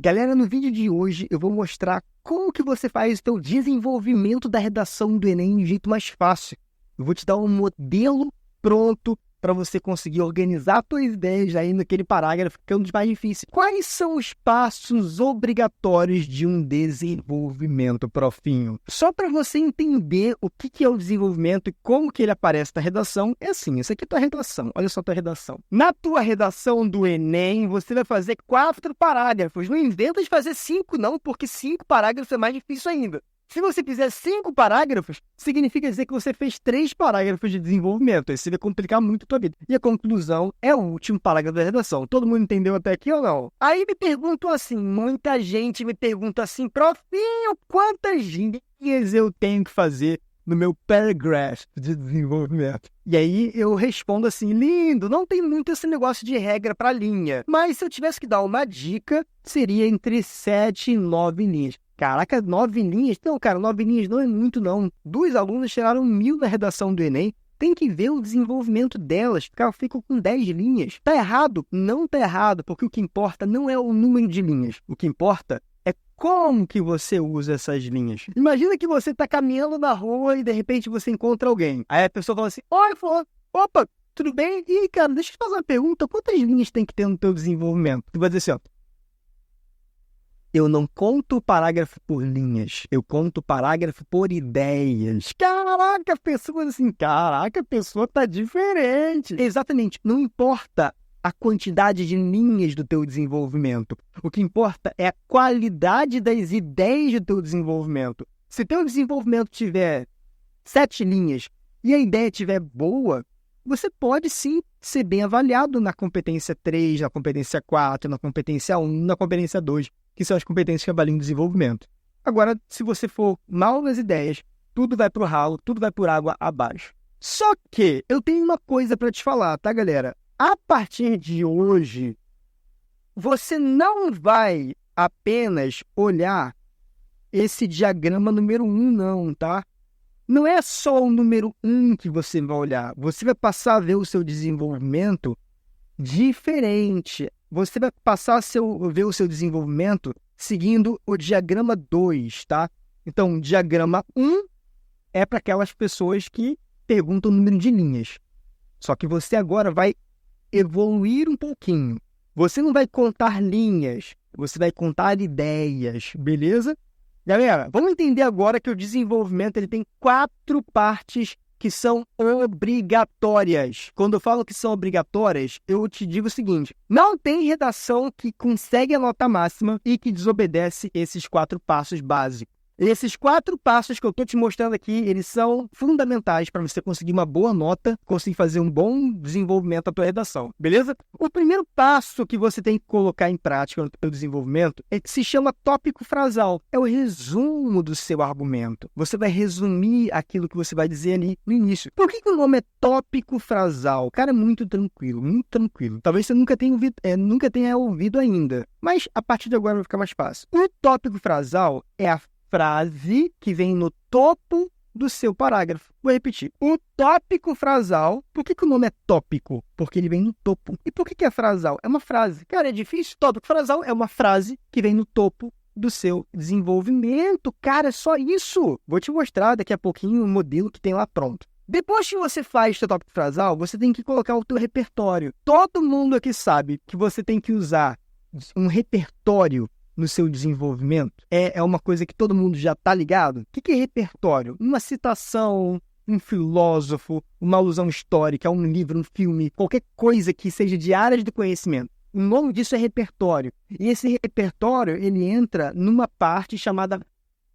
Galera, no vídeo de hoje eu vou mostrar como que você faz o seu desenvolvimento da redação do Enem de um jeito mais fácil. Eu vou te dar um modelo pronto para você conseguir organizar suas ideias aí naquele parágrafo que é um dos mais difíceis. Quais são os passos obrigatórios de um desenvolvimento, profinho? Só para você entender o que é o desenvolvimento e como que ele aparece na redação, é assim, essa aqui é a tua redação, olha só a tua redação. Na tua redação do Enem, você vai fazer 4 parágrafos. Não inventa de fazer 5 não, porque 5 parágrafos é mais difícil ainda. Se você fizer 5 parágrafos, significa dizer que você fez 3 parágrafos de desenvolvimento. Isso vai complicar muito a tua vida. E a conclusão é o último parágrafo da redação. Todo mundo entendeu até aqui ou não? Aí me perguntam assim, muita gente me pergunta assim, profinho, quantas linhas eu tenho que fazer no meu paragraph de desenvolvimento? E aí eu respondo assim, lindo, não tem muito esse negócio de regra para linha. Mas se eu tivesse que dar uma dica, seria entre 7 e 9 linhas. Caraca, 9 linhas? Não, cara, 9 linhas não é muito, não. 2 alunas tiraram 1000 na redação do Enem. Tem que ver o desenvolvimento delas. Cara, ficam com 10 linhas. Tá errado? Não tá errado, porque o que importa não é o número de linhas. O que importa é como que você usa essas linhas. Imagina que você tá caminhando na rua e, de repente, você encontra alguém. Aí a pessoa fala assim, oi, fulano, opa, tudo bem? E, cara, deixa eu te fazer uma pergunta. Quantas linhas tem que ter no teu desenvolvimento? Tu vai dizer assim, ó. Eu não conto o parágrafo por linhas, eu conto o parágrafo por ideias. Caraca, a pessoa tá diferente. Exatamente, não importa a quantidade de linhas do teu desenvolvimento. O que importa é a qualidade das ideias do teu desenvolvimento. Se teu desenvolvimento tiver 7 linhas e a ideia estiver boa, você pode sim ser bem avaliado na competência 3, na competência 4, na competência 1, na competência 2, que são as competências que avaliam o desenvolvimento. Agora, se você for mal nas ideias, tudo vai para o ralo, tudo vai por água abaixo. Só que eu tenho uma coisa para te falar, tá, galera? A partir de hoje, você não vai apenas olhar esse diagrama número 1, não, tá? Não é só o número 1 que você vai olhar. Você vai passar a ver o seu desenvolvimento diferente. Você vai passar a ver o seu desenvolvimento seguindo o diagrama 2, tá? Então, o diagrama 1 é para aquelas pessoas que perguntam o número de linhas. Só que você agora vai evoluir um pouquinho. Você não vai contar linhas, você vai contar ideias, beleza? Galera, vamos entender agora que o desenvolvimento ele tem 4 partes que são obrigatórias. Quando eu falo que são obrigatórias, eu te digo o seguinte, não tem redação que consegue a nota máxima e que desobedece esses 4 passos básicos. Esses 4 passos que eu estou te mostrando aqui, eles são fundamentais para você conseguir uma boa nota, conseguir fazer um bom desenvolvimento da tua redação, beleza? O primeiro passo que você tem que colocar em prática no teu desenvolvimento se chama tópico frasal. É o resumo do seu argumento. Você vai resumir aquilo que você vai dizer ali no início. Por que o nome é tópico frasal? Cara, é muito tranquilo, muito tranquilo. Talvez você nunca tenha ouvido ainda, mas a partir de agora vai ficar mais fácil. O tópico frasal é a frase que vem no topo do seu parágrafo. Vou repetir. O tópico frasal. Por que o nome é tópico? Porque ele vem no topo. E por que é frasal? É uma frase. Cara, é difícil? Tópico frasal é uma frase que vem no topo do seu desenvolvimento. Cara, é só isso. Vou te mostrar daqui a pouquinho o modelo que tem lá pronto. Depois que você faz o seu tópico frasal, você tem que colocar o teu repertório. Todo mundo aqui sabe que você tem que usar um repertório no seu desenvolvimento. É uma coisa que todo mundo já está ligado. O que é repertório? Uma citação, um filósofo, uma alusão histórica, um livro, um filme, qualquer coisa que seja de áreas do conhecimento. O nome disso é repertório. E esse repertório, ele entra numa parte chamada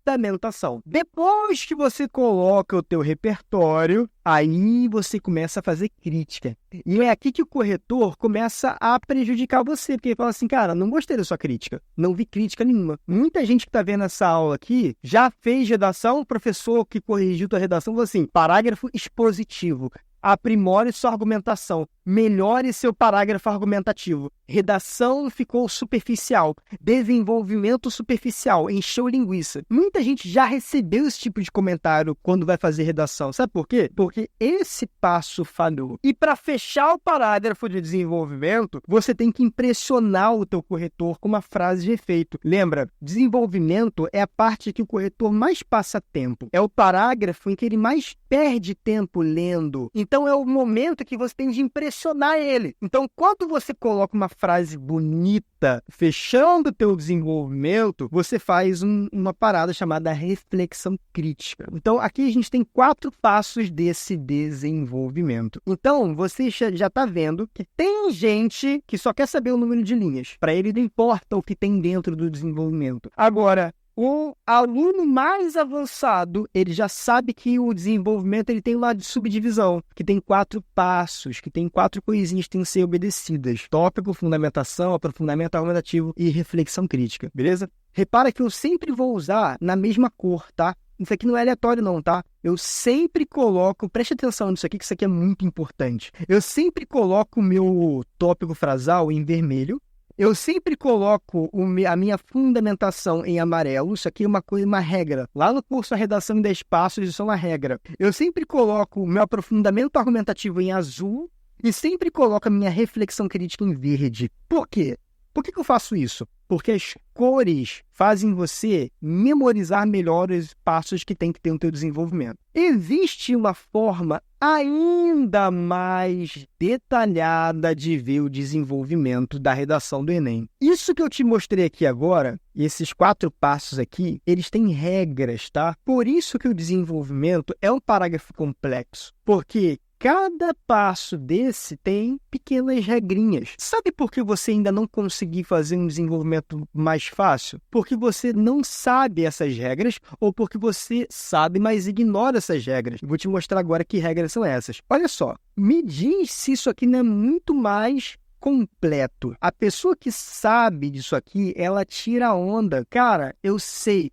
fundamentação. Depois que você coloca o teu repertório, aí você começa a fazer crítica. E é aqui que o corretor começa a prejudicar você, porque ele fala assim, cara, não gostei da sua crítica, não vi crítica nenhuma. Muita gente que está vendo essa aula aqui já fez redação, o professor que corrigiu tua redação falou assim, parágrafo expositivo. Aprimore sua argumentação. Melhore seu parágrafo argumentativo. Redação ficou superficial. Desenvolvimento superficial. Encheu linguiça. Muita gente já recebeu esse tipo de comentário quando vai fazer redação. Sabe por quê? Porque esse passo falhou. E para fechar o parágrafo de desenvolvimento, você tem que impressionar o teu corretor com uma frase de efeito. Lembra, desenvolvimento é a parte que o corretor mais passa tempo. É o parágrafo em que ele mais perde tempo lendo. Então, é o momento que você tem de impressionar ele. Então, quando você coloca uma frase bonita, fechando o teu desenvolvimento, você faz uma parada chamada reflexão crítica. Então, aqui a gente tem 4 passos desse desenvolvimento. Então, você já está vendo que tem gente que só quer saber o número de linhas. Para ele não importa o que tem dentro do desenvolvimento. Agora, o aluno mais avançado, ele já sabe que o desenvolvimento ele tem uma subdivisão, que tem 4 passos, que tem 4 coisinhas que têm que ser obedecidas. Tópico, fundamentação, aprofundamento argumentativo e reflexão crítica, beleza? Repara que eu sempre vou usar na mesma cor, tá? Isso aqui não é aleatório não, tá? Eu sempre coloco, preste atenção nisso aqui, que isso aqui é muito importante. Eu sempre coloco o meu tópico frasal em vermelho. Eu sempre coloco a minha fundamentação em amarelo. Isso aqui é uma regra. Lá no curso A Redação em 10 Passos, isso é uma regra. Eu sempre coloco o meu aprofundamento argumentativo em azul e sempre coloco a minha reflexão crítica em verde. Por quê? Por que eu faço isso? Porque as cores fazem você memorizar melhor os passos que tem que ter no teu desenvolvimento. Existe uma forma ainda mais detalhada de ver o desenvolvimento da redação do Enem. Isso que eu te mostrei aqui agora, esses 4 passos aqui, eles têm regras, tá? Por isso que o desenvolvimento é um parágrafo complexo. Porque cada passo desse tem pequenas regrinhas. Sabe por que você ainda não conseguiu fazer um desenvolvimento mais fácil? Porque você não sabe essas regras ou porque você sabe, mas ignora essas regras. Vou te mostrar agora que regras são essas. Olha só, me diz se isso aqui não é muito mais completo. A pessoa que sabe disso aqui, ela tira a onda. Cara, eu sei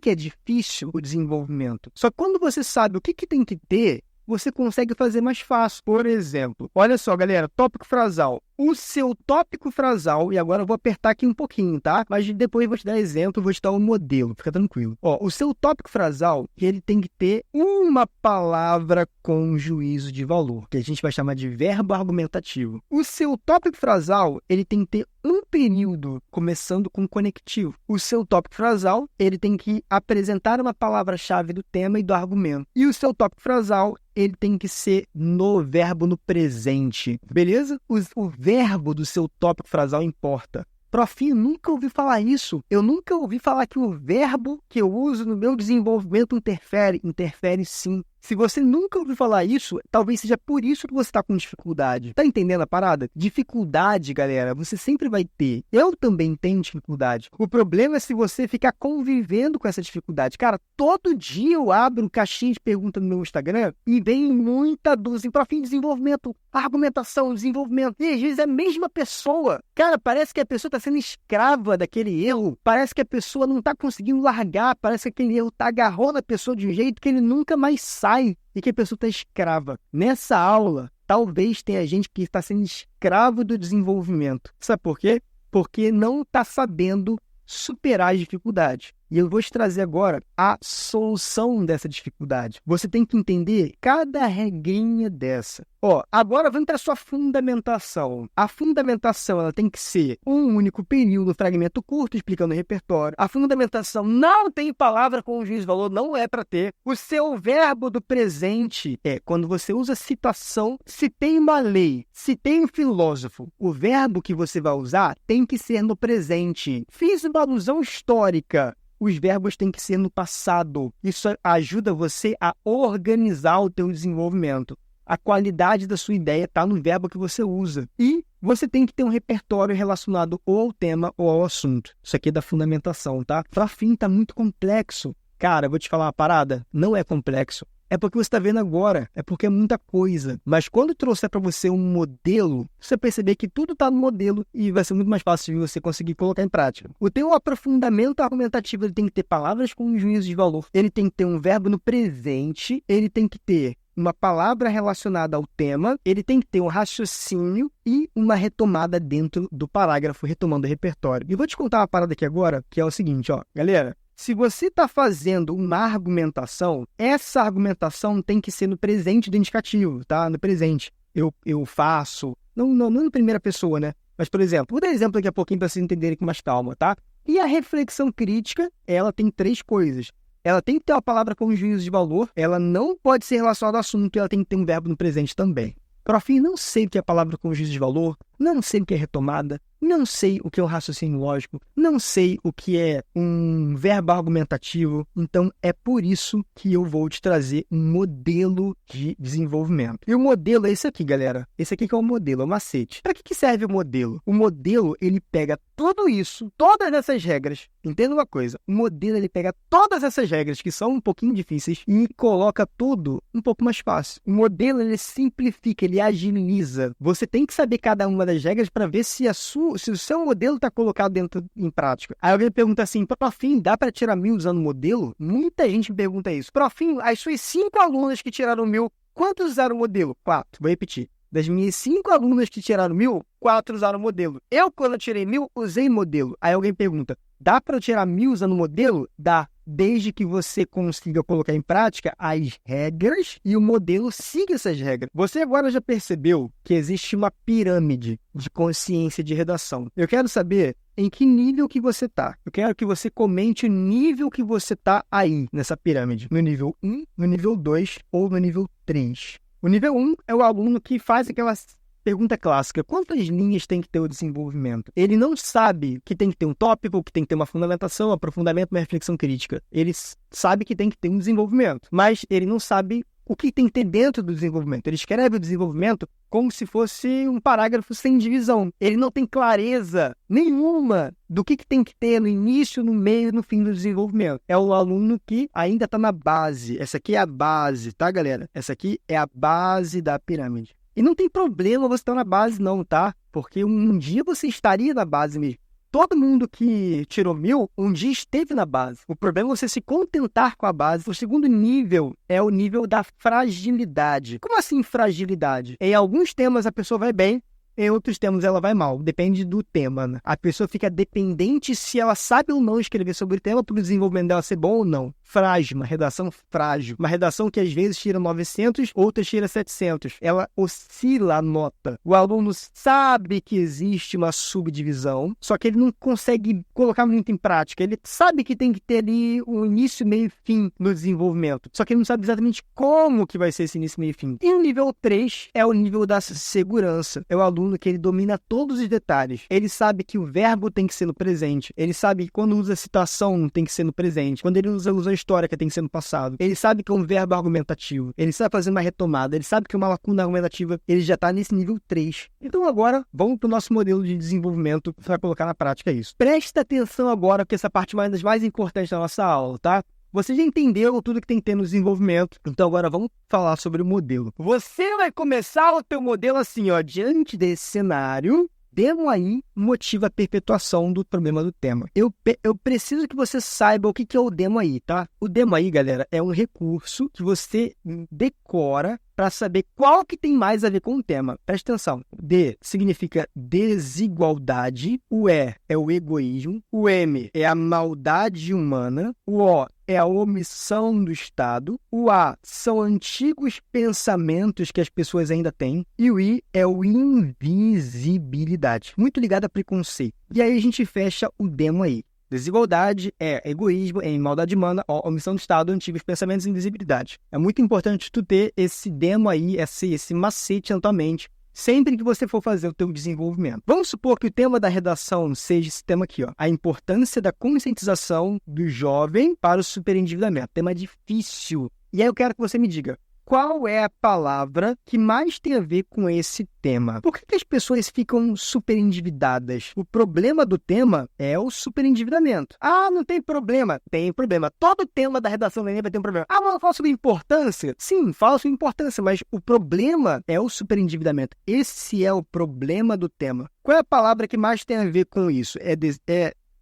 que é difícil o desenvolvimento. Só que quando você sabe o que tem que ter, você consegue fazer mais fácil. Por exemplo, olha só, galera, tópico frasal. O seu tópico frasal, e agora eu vou apertar aqui um pouquinho, tá? Mas depois eu vou te dar exemplo, vou te dar um modelo, fica tranquilo. Ó, o seu tópico frasal, ele tem que ter uma palavra com juízo de valor, que a gente vai chamar de verbo argumentativo. O seu tópico frasal, ele tem que ter um período começando com conectivo. O seu tópico frasal, ele tem que apresentar uma palavra-chave do tema e do argumento. E o seu tópico frasal, ele tem que ser no verbo no presente, beleza? O verbo do seu tópico frasal importa. Profinho, nunca ouvi falar isso. Eu nunca ouvi falar que o verbo que eu uso no meu desenvolvimento interfere. Interfere sim. Se você nunca ouviu falar isso, talvez seja por isso que você está com dificuldade. Tá entendendo a parada? Dificuldade, galera, você sempre vai ter. Eu também tenho dificuldade. O problema é se você ficar convivendo com essa dificuldade. Cara, todo dia eu abro caixinha de pergunta no meu Instagram e vem muita dúvida para fim de desenvolvimento, argumentação, desenvolvimento. E às vezes é a mesma pessoa. Cara, parece que a pessoa está sendo escrava daquele erro. Parece que a pessoa não está conseguindo largar. Parece que aquele erro está agarrando a pessoa de um jeito que ele nunca mais sai. E que a pessoa está escrava. Nessa aula, talvez tenha gente que está sendo escravo do desenvolvimento. Sabe por quê? Porque não está sabendo superar as dificuldades. E eu vou te trazer agora a solução dessa dificuldade. Você tem que entender cada regrinha dessa. Ó, agora vamos para a sua fundamentação. A fundamentação ela tem que ser um único período, fragmento curto, explicando o repertório. A fundamentação não tem palavra com juízo de valor, não é para ter. O seu verbo do presente é quando você usa citação, se tem uma lei, se tem um filósofo, o verbo que você vai usar tem que ser no presente. Fiz uma alusão histórica. Os verbos têm que ser no passado. Isso ajuda você a organizar o teu desenvolvimento. A qualidade da sua ideia está no verbo que você usa. E você tem que ter um repertório relacionado ou ao tema ou ao assunto. Isso aqui é da fundamentação, tá? Para fim, está muito complexo. Cara, eu vou te falar uma parada. Não é complexo. É porque você está vendo agora, é porque é muita coisa. Mas quando trouxer para você um modelo, você vai perceber que tudo está no modelo e vai ser muito mais fácil de você conseguir colocar em prática. O teu aprofundamento argumentativo ele tem que ter palavras com juízo de valor, ele tem que ter um verbo no presente, ele tem que ter uma palavra relacionada ao tema, ele tem que ter um raciocínio e uma retomada dentro do parágrafo, retomando o repertório. E vou te contar uma parada aqui agora, que é o seguinte, ó, galera. Se você está fazendo uma argumentação, essa argumentação tem que ser no presente do indicativo, tá? No presente. Eu faço, não na primeira pessoa, né? Mas, por exemplo, vou dar exemplo daqui a pouquinho para vocês entenderem com mais calma, tá? E a reflexão crítica, ela tem 3 coisas. Ela tem que ter uma palavra com juízo de valor, ela não pode ser relacionada ao assunto, ela tem que ter um verbo no presente também. Prof, não sei o que é palavra com juízo de valor, não sei o que é retomada, não sei o que é um raciocínio lógico, não sei o que é um verbo argumentativo. Então, é por isso que eu vou te trazer um modelo de desenvolvimento. E o modelo é esse aqui, galera. Esse aqui que é o modelo, é o macete. Para que serve o modelo? O modelo, ele pega tudo isso, todas essas regras. Entenda uma coisa, o modelo, ele pega todas essas regras que são um pouquinho difíceis e coloca tudo um pouco mais fácil. O modelo, ele simplifica, ele agiliza. Você tem que saber cada uma das regras para ver se o seu modelo está colocado em prática. Aí alguém pergunta assim, Profim, dá para tirar 1000 usando modelo? Muita gente me pergunta isso. Profim, as suas 5 alunas que tiraram 1000, quantos usaram o modelo? 4. Vou repetir. Das minhas 5 alunas que tiraram 1000, 4 usaram modelo. Eu, quando eu tirei 1000, usei modelo. Aí alguém pergunta, dá para eu tirar 1000 usando modelo? Dá. Desde que você consiga colocar em prática as regras e o modelo siga essas regras. Você agora já percebeu que existe uma pirâmide de consciência de redação. Eu quero saber em que nível que você está. Eu quero que você comente o nível que você está aí nessa pirâmide. No nível 1, no nível 2 ou no nível 3. O nível 1 é o aluno que faz aquela pergunta clássica: quantas linhas tem que ter o desenvolvimento? Ele não sabe que tem que ter um tópico, que tem que ter uma fundamentação, um aprofundamento, uma reflexão crítica. Ele sabe que tem que ter um desenvolvimento, mas ele não sabe o que tem que ter dentro do desenvolvimento. Ele escreve o desenvolvimento como se fosse um parágrafo sem divisão. Ele não tem clareza nenhuma do que tem que ter no início, no meio e no fim do desenvolvimento. É o aluno que ainda está na base. Essa aqui é a base, tá, galera? Essa aqui é a base da pirâmide. E não tem problema você estar na base não, tá? Porque um dia você estaria na base mesmo. Todo mundo que tirou 1000, um dia esteve na base. O problema é você se contentar com a base. O segundo nível é o nível da fragilidade. Como assim fragilidade? Em alguns temas a pessoa vai bem, em outros temas ela vai mal. Depende do tema, né? A pessoa fica dependente se ela sabe ou não escrever sobre o tema para o desenvolvimento dela ser bom ou não. Frágil, uma redação frágil. Uma redação que às vezes tira 900, outras tira 700. Ela oscila a nota. O aluno sabe que existe uma subdivisão, só que ele não consegue colocar muito em prática. Ele sabe que tem que ter ali um início, meio e fim no desenvolvimento, só que ele não sabe exatamente como que vai ser esse início, meio e fim. E o nível 3 é o nível da segurança. É o aluno que ele domina todos os detalhes. Ele sabe que o verbo tem que ser no presente. Ele sabe que quando usa citação tem que ser no presente. Quando ele usa histórica tem que ser no passado. Ele sabe que é um verbo argumentativo. Ele sabe fazer uma retomada. Ele sabe que é uma lacuna argumentativa. Ele já está nesse nível 3. Então agora, vamos para o nosso modelo de desenvolvimento para colocar na prática isso. Presta atenção agora, porque essa parte é uma das mais importantes da nossa aula, tá? Você já entendeu tudo que tem que ter no desenvolvimento, então agora vamos falar sobre o modelo. Você vai começar o teu modelo assim, ó, diante desse cenário. Demo aí motiva a perpetuação do problema do tema. Eu preciso que você saiba o que é o demo aí, tá? O demo aí, galera, é um recurso que você decora para saber qual que tem mais a ver com o tema. Presta atenção. D significa desigualdade. O E é o egoísmo. O M é a maldade humana. O O é a omissão do Estado. O A são antigos pensamentos que as pessoas ainda têm. E o I é o invisibilidade. Muito ligado a preconceito. E aí a gente fecha o demo aí. Desigualdade é egoísmo, é maldade humana, omissão do Estado, antigos pensamentos e invisibilidade. É muito importante tu ter esse demo aí, esse macete na tua mente, sempre que você for fazer o teu desenvolvimento. Vamos supor que o tema da redação seja esse tema aqui, ó, a importância da conscientização do jovem para o superendividamento. Tema difícil. E aí eu quero que você me diga, qual é a palavra que mais tem a ver com esse tema? Por que as pessoas ficam superendividadas? O problema do tema é o superendividamento. Ah, não tem problema. Tem problema. Todo tema da redação do Enem vai ter um problema. Ah, mas eu falo sobre importância? Sim, falo sobre importância, mas o problema é o superendividamento. Esse é o problema do tema. Qual é a palavra que mais tem a ver com isso? É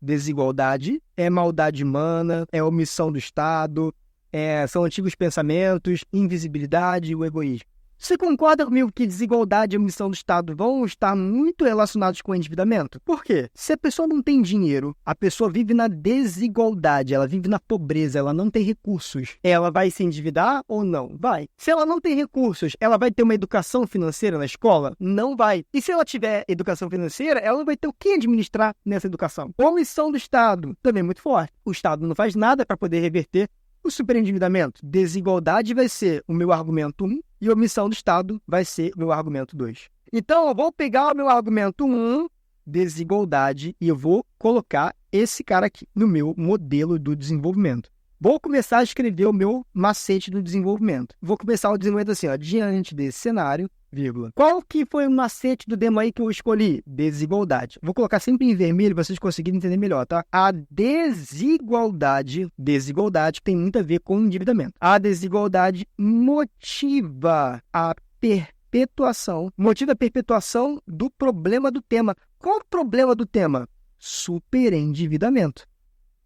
desigualdade, é maldade humana, é omissão do Estado, são antigos pensamentos, invisibilidade e o egoísmo. Você concorda comigo que desigualdade e omissão do Estado vão estar muito relacionados com o endividamento? Por quê? Se a pessoa não tem dinheiro, a pessoa vive na desigualdade, ela vive na pobreza, ela não tem recursos. Ela vai se endividar ou não? Vai. Se ela não tem recursos, ela vai ter uma educação financeira na escola? Não vai. E se ela tiver educação financeira, ela vai ter o que administrar nessa educação? Omissão do Estado, também muito forte. O Estado não faz nada para poder reverter o superendividamento. Desigualdade vai ser o meu argumento 1 e omissão do Estado vai ser o meu argumento 2. Então, eu vou pegar o meu argumento 1, desigualdade, e eu vou colocar esse cara aqui no meu modelo do desenvolvimento. Vou começar a escrever o meu macete do desenvolvimento. Vou começar o desenvolvimento assim, ó, diante desse cenário, vírgula. Qual que foi o macete do demo aí que eu escolhi? Desigualdade. Vou colocar sempre em vermelho para vocês conseguirem entender melhor, tá? A desigualdade tem muito a ver com endividamento. A desigualdade motiva a perpetuação do problema do tema. Qual o problema do tema? Superendividamento.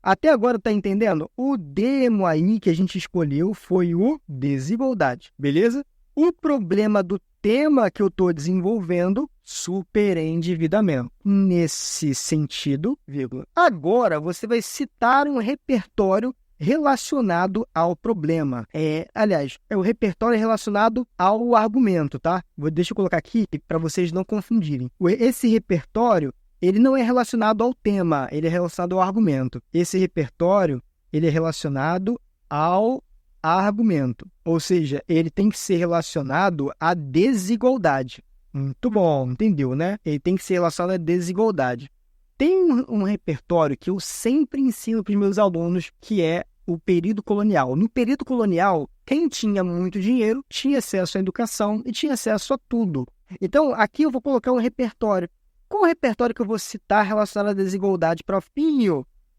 Até agora, tá entendendo? O demo aí que a gente escolheu foi o desigualdade, beleza? O problema do tema que eu estou desenvolvendo, superendividamento. Nesse sentido, vírgula. Agora, você vai citar um repertório relacionado ao problema. Aliás, é o repertório relacionado ao argumento, tá? Deixa eu colocar aqui para vocês não confundirem. Esse repertório, ele não é relacionado ao tema, ele é relacionado ao argumento. Esse repertório, ele é relacionado ao argumento. Ou seja, ele tem que ser relacionado à desigualdade. Muito bom, entendeu, né? Ele tem que ser relacionado à desigualdade. Tem um repertório que eu sempre ensino para os meus alunos, que é o período colonial. No período colonial, quem tinha muito dinheiro tinha acesso à educação e tinha acesso a tudo. Então, aqui eu vou colocar um repertório. Qual o repertório que eu vou citar relacionado à desigualdade para o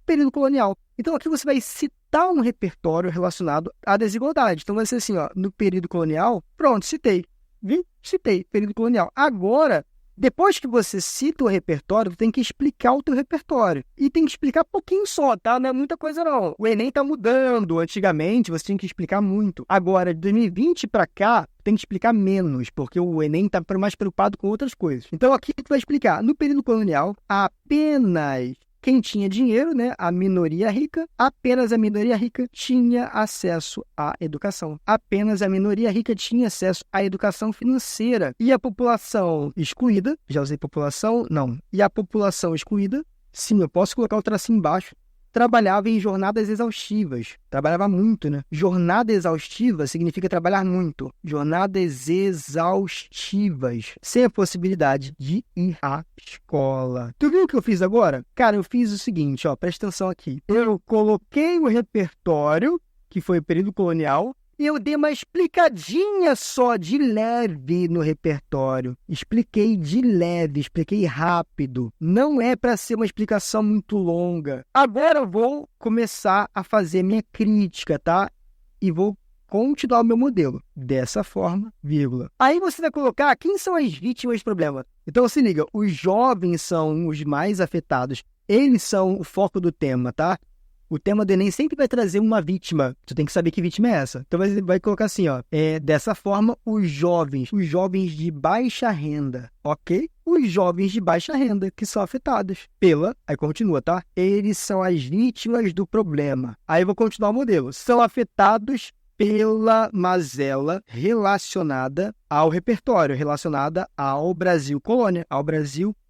período colonial? Então, aqui você vai citar um repertório relacionado à desigualdade. Então, vai ser assim, ó, no período colonial, pronto, citei. Viu? Citei, período colonial. Agora, depois que você cita o repertório, você tem que explicar o teu repertório. E tem que explicar pouquinho só, tá? Não é muita coisa, não. O Enem tá mudando. Antigamente, você tinha que explicar muito. Agora, de 2020 para cá, tem que explicar menos, porque o Enem está mais preocupado com outras coisas. Então, aqui tu vai explicar. No período colonial, apenas quem tinha dinheiro, né, a minoria rica, apenas a minoria rica tinha acesso à educação. Apenas a minoria rica tinha acesso à educação financeira. E a população excluída, já usei população? Não. E a população excluída, sim, eu posso colocar o tracinho embaixo, trabalhava em jornadas exaustivas. Trabalhava muito, né? Jornada exaustiva significa trabalhar muito. Jornadas exaustivas, sem a possibilidade de ir à escola. Tu viu o que eu fiz agora? Cara, eu fiz o seguinte, ó, presta atenção aqui. Eu coloquei o repertório, que foi o período colonial, e eu dei uma explicadinha só, de leve, no repertório. Expliquei de leve, expliquei rápido. Não é para ser uma explicação muito longa. Agora eu vou começar a fazer minha crítica, tá? E vou continuar o meu modelo. Dessa forma, vírgula. Aí você vai colocar quem são as vítimas do problema. Então se liga, os jovens são os mais afetados. Eles são o foco do tema, tá? O tema do Enem sempre vai trazer uma vítima. Tu tem que saber que vítima é essa. Então, vai colocar assim, ó. Dessa forma, os jovens de baixa renda, ok? Os jovens de baixa renda que são afetados aí continua, tá? Eles são as vítimas do problema. Aí eu vou continuar o modelo. São afetados pela mazela relacionada ao repertório, relacionada ao Brasil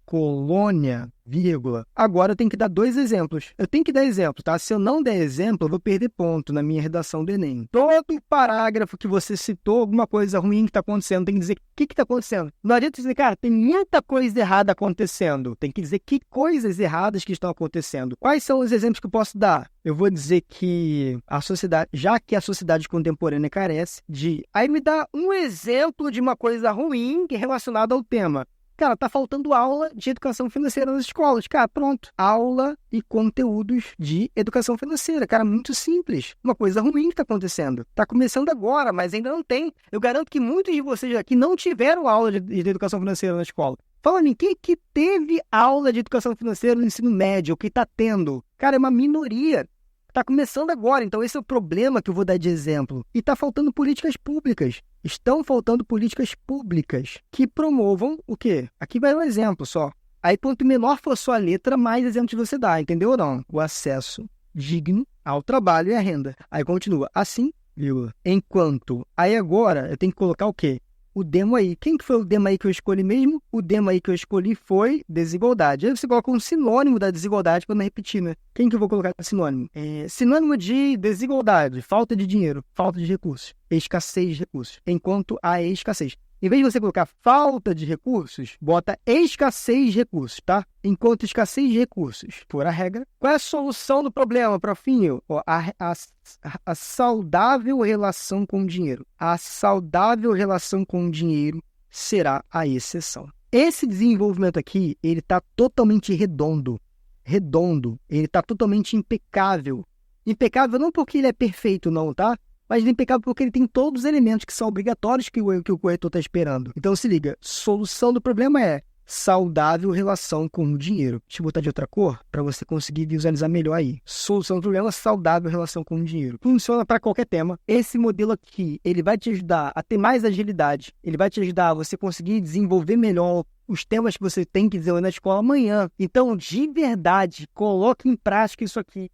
colônia, vírgula. Agora eu tenho que dar 2 exemplos. Eu tenho que dar exemplo, tá? Se eu não der exemplo, eu vou perder ponto na minha redação do Enem. Todo parágrafo que você citou alguma coisa ruim que está acontecendo, tem que dizer o que está acontecendo. Não adianta dizer, cara, tem muita coisa errada acontecendo. Tem que dizer que coisas erradas que estão acontecendo. Quais são os exemplos que eu posso dar? Eu vou dizer que a sociedade, já que a sociedade contemporânea carece de... Aí me dá um exemplo de uma coisa ruim relacionada ao tema. Cara, tá faltando aula de educação financeira nas escolas. Cara, pronto. Aula e conteúdos de educação financeira. Cara, muito simples. Uma coisa ruim que tá acontecendo. Tá começando agora, mas ainda não tem. Eu garanto que muitos de vocês aqui não tiveram aula de educação financeira na escola. Falando em quem que teve aula de educação financeira no ensino médio, que tá tendo. Cara, é uma minoria. Está começando agora, então esse é o problema que eu vou dar de exemplo. E está faltando políticas públicas. Estão faltando políticas públicas que promovam o quê? Aqui vai um exemplo só. Aí, quanto menor for sua letra, mais exemplos você dá, entendeu ou não? O acesso digno ao trabalho e à renda. Aí continua, assim, vírgula. Enquanto. Aí agora, eu tenho que colocar o quê? O demo aí. Quem que foi o demo aí que eu escolhi mesmo? O demo aí que eu escolhi foi desigualdade. Aí você coloca um sinônimo da desigualdade para não repetir, né? Quem que eu vou colocar como sinônimo? Sinônimo de desigualdade, falta de dinheiro, falta de recursos, escassez de recursos. Enquanto há escassez. Em vez de você colocar falta de recursos, bota escassez de recursos, tá? Enquanto escassez de recursos for a regra, qual é a solução do problema, profinho? A saudável relação com o dinheiro. A saudável relação com o dinheiro será a exceção. Esse desenvolvimento aqui, ele está totalmente redondo. Ele está totalmente impecável. Impecável não porque ele é perfeito, não, tá? Mas ele é impecável porque ele tem todos os elementos que são obrigatórios que o corretor está esperando. Então, se liga, solução do problema é saudável relação com o dinheiro. Deixa eu botar de outra cor para você conseguir visualizar melhor aí. Solução do problema, saudável relação com o dinheiro. Funciona para qualquer tema. Esse modelo aqui, ele vai te ajudar a ter mais agilidade. Ele vai te ajudar a você conseguir desenvolver melhor os temas que você tem que desenvolver na escola amanhã. Então, de verdade, coloque em prática isso aqui.